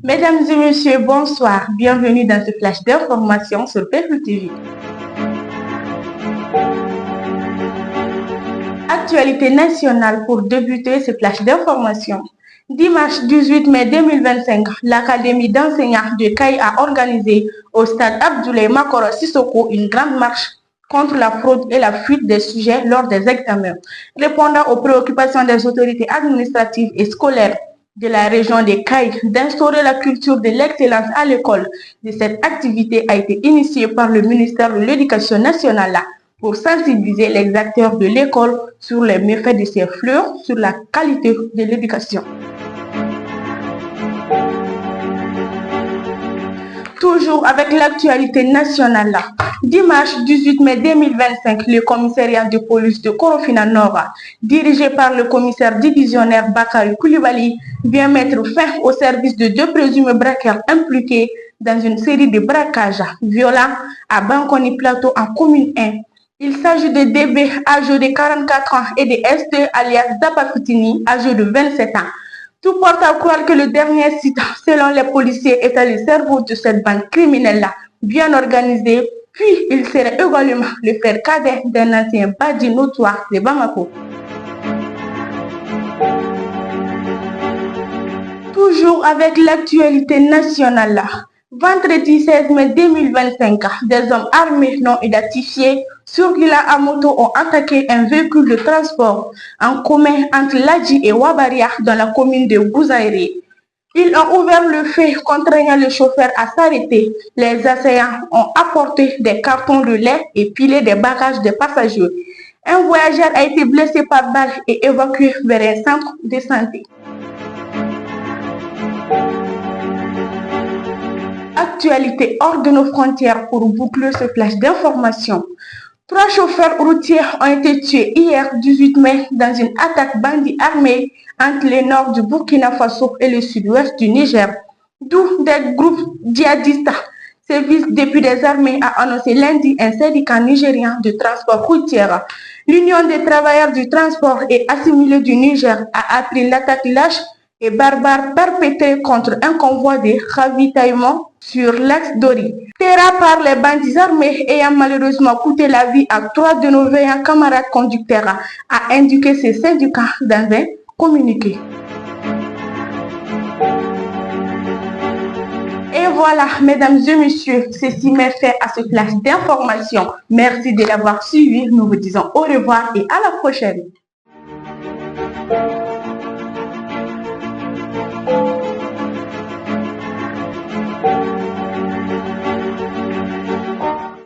Mesdames et messieurs, bonsoir. Bienvenue dans ce flash d'information sur PFL TV. Actualité nationale pour débuter ce flash d'information. Dimanche 18 mai 2025, l'Académie d'enseignants de CAI a organisé au stade Abdoulaye Makoro Sissoko une grande marche contre la fraude et la fuite des sujets lors des examens. Répondant aux préoccupations des autorités administratives et scolaires de la région des CAI d'instaurer la culture de l'excellence à l'école, cette activité a été initiée par le ministère de l'Éducation nationale pour sensibiliser les acteurs de l'école sur les méfaits de ces fléaux sur la qualité de l'éducation. Toujours avec l'actualité nationale, dimanche 18 mai 2025, le commissariat de police de Korofina Nord, dirigé par le commissaire divisionnaire Bakary Koulibaly, vient mettre fin au service de deux présumés braqueurs impliqués dans une série de braquages violents à Bankoni Plateau en commune 1. Il s'agit de DB âgé de 44 ans et de ST alias Zapafutini âgé de 27 ans. Tout porte à croire que le dernier site, selon les policiers, est le cerveau de cette bande criminelle-là, bien organisée, puis il serait également le frère cadet d'un ancien bandit notoire de Bamako. Toujours avec l'actualité nationale, vendredi 16 mai 2025, des hommes armés non identifiés circulant à moto ont attaqué un véhicule de transport en commun entre Ladji et Wabaria dans la commune de Gouzaïré. Ils ont ouvert le feu, contraignant le chauffeur à s'arrêter. Les assaillants ont apporté des cartons de lait et pilé des bagages de passagers. Un voyageur a été blessé par balle et évacué vers un centre de santé. Actualité hors de nos frontières pour boucler ce flash d'information. 3 chauffeurs routiers ont été tués hier 18 mai dans une attaque bandit armée entre le nord du Burkina Faso et le sud-ouest du Niger, d'où des groupes djihadistes. Service depuis des armées a annoncé lundi un syndicat nigérien de transport routier. L'Union des travailleurs du transport et assimilés du Niger a appris l'attaque lâche et barbare perpétrée contre un convoi de ravitaillement sur l'axe Dori. Terra par les bandits armés ayant malheureusement coûté la vie à 3 de nos veillants camarades conducteurs, a indiqué ces syndicats dans un communiqué. Et voilà, mesdames et messieurs, ceci met fin à ce flash d'information. Merci de l'avoir suivi. Nous vous disons au revoir et à la prochaine.